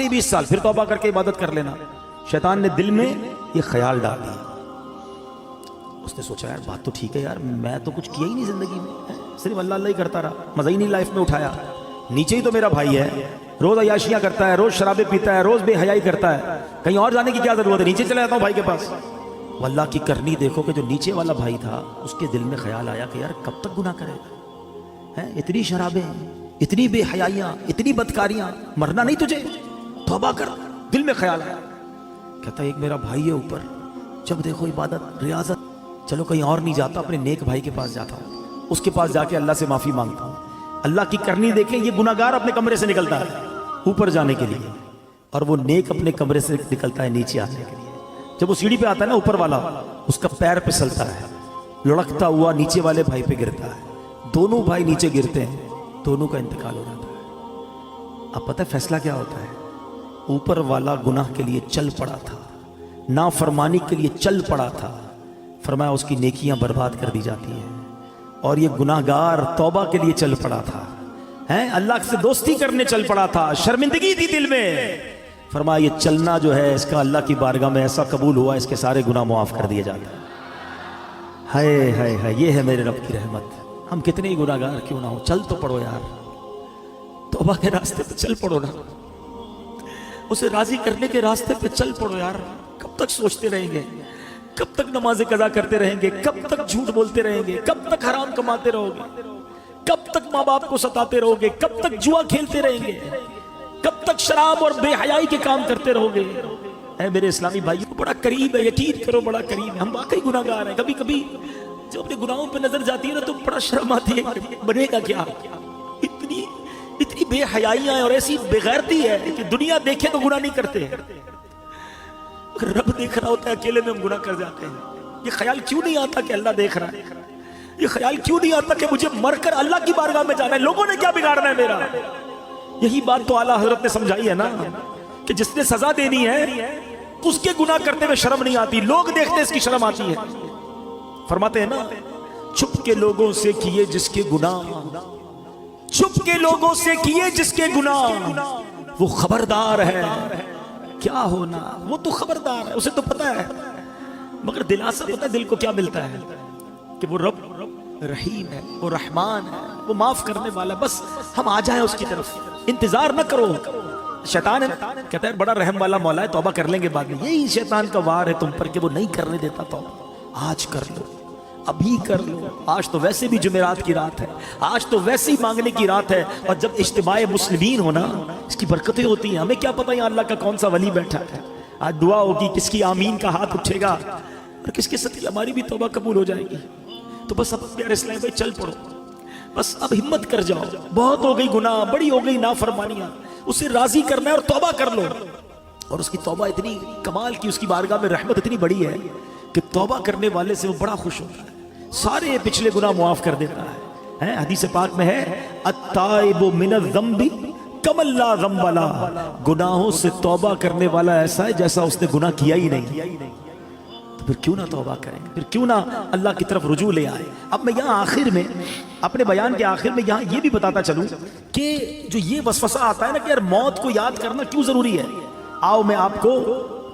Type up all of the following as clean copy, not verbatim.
آخری 20 سال پھر توبہ کر کے عبادت کر لینا. شیطان نے دل میں یہ خیال ڈال دیا. اس نے سوچا یار بات تو ٹھیک ہے یار, میں تو کچھ کیا ہی نہیں زندگی میں, صرف اللہ اللہ ہی کرتا رہا, مزہ ہی نہیں لائف میں اٹھایا. نیچے ہی تو میرا بھائی ہے, روز عیاشیاں کرتا ہے, روز شرابیں پیتا ہے, روز بے حیائی کرتا ہے, کہیں اور جانے کی کیا ضرورت ہے, نیچے چلا جاتا ہوں بھائی کے پاس. اللہ کی کرنی دیکھو کہ جو نیچے والا بھائی تھا اس کے دل میں خیال آیا کہ یار کب تک گناہ کرے گا, اتنی شرابیں, اتنی بے حیائیاں, اتنی بدکاریاں, مرنا نہیں تجھے, توبہ کر. دل میں خیال آیا, کہتا ایک میرا بھائی ہے اوپر, جب دیکھو عبادت ریاضت, چلو کہیں اور نہیں جاتا, اپنے نیک بھائی کے پاس جاتا ہوں, اس کے پاس جا کے اللہ سے معافی مانگتا ہوں. اللہ کی کرنی دیکھیں, یہ گناہگار اپنے کمرے سے نکلتا ہے اوپر جانے کے لیے, اور وہ نیک اپنے کمرے سے نکلتا ہے نیچے آنے کے لیے. جب وہ سیڑھی پہ آتا ہے نا اوپر والا, اس کا پیر پھسلتا ہے, لڑکتا ہوا نیچے والے بھائی پہ گرتا ہے, دونوں بھائی نیچے گرتے ہیں, دونوں کا انتقال ہو جاتا ہے. اب پتہ ہے فیصلہ کیا ہوتا ہے؟ اوپر والا گناہ کے لیے چل پڑا تھا, نافرمانی کے لیے چل پڑا تھا, فرمایا اس کی نیکیاں برباد کر دی جاتی ہیں. اور یہ گناہگار توبہ کے لیے چل پڑا تھا, اللہ سے دوستی کرنے چل پڑا تھا, شرمندگی تھی دل میں, فرمایا یہ چلنا جو ہے اس کا اللہ کی بارگاہ میں ایسا قبول ہوا, اس کے سارے گناہ معاف کر دیے جاتے ہیں. ہائے ہائے ہائے, یہ ہے میرے رب کی رحمت. ہم کتنے ہی گناہگار کیوں نہ ہو, چل تو پڑو یار, توبہ کے راستے پہ چل پڑو نا, اسے راضی کرنے کے راستے پہ چل پڑو یار. کب تک سوچتے رہیں گے, کب تک نمازیں قضا کرتے رہیں گے, کب تک جھوٹ بولتے رہیں گے, کب تک حرام کماتے رہو گے, کب تک ماں باپ کو ستاتے رہو گے, کب تک جوا کھیلتے رہیں گے, کب تک شراب اور بے حیائی کے کام کرتے رہو گے. اے میرے اسلامی بھائیوں, بڑا قریب ہے, یقین کرو بڑا قریب ہے. ہم واقعی گناہگار ہیں. کبھی کبھی جب اپنے گناہوں پہ نظر جاتی ہے نا تو بڑا شرم آتی ہے, بنے گا کیا, اتنی بے حیائیاں ہیں اور ایسی بے غیرتی ہے کہ دنیا دیکھے تو گناہ نہیں کرتے, اگر رب دیکھ رہا ہوتا ہے اکیلے میں ہم گناہ کر جاتے ہیں. یہ خیال کیوں نہیں آتا کہ اللہ دیکھ رہا ہے, یہ خیال کیوں نہیں آتا کہ مجھے مر کر اللہ کی بارگاہ میں جانا ہے, لوگوں نے کیا بگاڑنا ہے میرا. یہی بات تو اعلیٰ حضرت نے سمجھائی ہے نا کہ جس نے سزا دینی ہے اس کے گناہ کرتے ہوئے شرم نہیں آتی, لوگ دیکھتے اس کی شرم آتی ہے. فرماتے ہیں نا, چھپ کے لوگوں سے کیے جس کے گناہ, چھپ کے لوگوں سے کیے جس کے گناہ, وہ خبردار ہے کیا ہونا, وہ تو خبردار ہے, اسے تو پتا ہے, مگر دلاسا پتا ہے دل کو کیا ملتا ہے کہ وہ رب رحیم ہے, وہ رحمان ہے, وہ معاف کرنے والا, بس ہم آ جائیں اس کی طرف, انتظار نہ کرو. شیطان ہے کہتا ہے بڑا رحم والا مولا ہے, توبہ کر لیں گے بعد میں. یہی شیطان کا وار ہے تم پر کہ وہ نہیں کرنے دیتا توبہ. آج کر لو, ابھی کر لو, آج تو ویسے بھی جمعرات کی رات ہے, آج تو ویسے ہی مانگنے کی رات ہے, اور جب اجتماع مسلمین ہونا اس کی برکتیں ہوتی ہیں. ہمیں کیا پتہ یہاں اللہ کا کون سا ولی بیٹھا ہے, آج دعا ہوگی, کس کی آمین کا ہاتھ اٹھے گا اور کس کے ساتھ ہماری بھی توبہ قبول ہو جائے گی. تو بس اب پیارے اسلام بھائی چل پڑو, بس اب ہمت کر جاؤ, بہت ہو گئی گناہ, بڑی ہو گئی نافرمانیاں, اسے راضی کرنا ہے اور توبہ کر لو. اور اس کی توبہ اتنی کمال کی, اس کی بارگاہ میں رحمت اتنی بڑی ہے کہ توبہ کرنے والے سے وہ بڑا خوش ہوتا ہے, سارے پچھلے گناہ معاف کر دیتا ہے. حدیث پاک میں ہے التائب من الذنب کمن لا ذنب له, گناہوں سے توبہ کرنے والا ایسا ہے جیسا اس نے گناہ کیا ہی نہیں. تو پھر کیوں نہ توبہ کریں, پھر کیوں نہ اللہ کی طرف رجوع لے آئے. اب میں یہاں آخر میں اپنے بیان کے آخر میں یہاں یہ بھی بتاتا چلوں کہ جو یہ وسوسہ آتا ہے نا کہ یار موت کو یاد کرنا کیوں ضروری ہے, آؤ میں آپ کو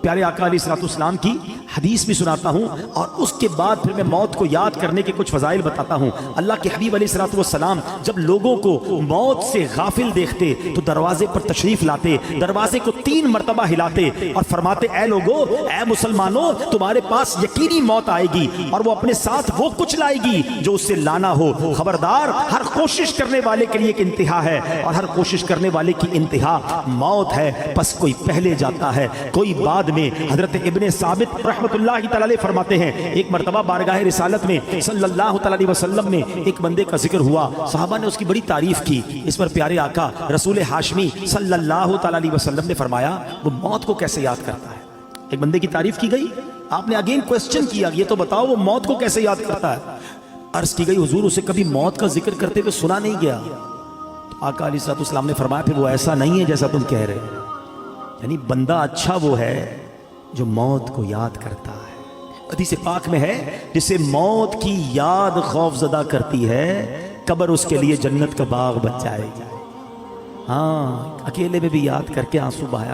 پیارے آقا علیہ الصلوۃ والسلام کی حدیث بھی سناتا ہوں, اور اس کے بعد پھر میں موت کو یاد کرنے کے کچھ فضائل بتاتا ہوں. اللہ کے حبیب علیہ الصلوۃ والسلام جب لوگوں کو موت سے غافل دیکھتے تو دروازے پر تشریف لاتے, دروازے کو 3 مرتبہ ہلاتے اور فرماتے اے لوگو, اے مسلمانوں, تمہارے پاس یقینی موت آئے گی اور وہ اپنے ساتھ وہ کچھ لائے گی جو اس سے لانا ہو. خبردار, ہر کوشش کرنے والے کے لیے ایک انتہا ہے, اور ہر کوشش کرنے والے کی انتہا موت ہے. بس کوئی پہلے جاتا ہے, کوئی بعد میں. حضرت ابن ثابت رحمت اللہ تعالی علیہ فرماتے ہیں ایک مرتبہ بارگاہ رسالت میں صلی اللہ تعالی علیہ وسلم میں ایک بندے کا ذکر ہوا, صحابہ نے اس کی بڑی تعریف کی. اس پر پیارے آقا رسول ہاشمی صلی اللہ تعالی علیہ وسلم نے فرمایا وہ موت کو کیسے یاد کرتا ہے. ایک بندے کی تعریف کی گئی, آپ نے اگین کوسچن کیا, یہ تو بتاؤ وہ موت کو کیسے یاد کرتا ہے. عرض کی گئی حضور اسے کبھی موت کا ذکر کرتے ہوئے سنا نہیں گیا. تو آقا علیہ السلام نے فرمایا پھر وہ ایسا نہیں ہے جیسا تم کہہ رہے, یعنی بندہ اچھا وہ ہے جو موت کو یاد کرتا ہے. حدیث پاک میں ہے جسے موت کی یاد خوف زدہ کرتی ہے قبر اس کے لیے جنت کا باغ بن جائے گی. ہاں, اکیلے میں بھی یاد کر کے آنسو بہایا.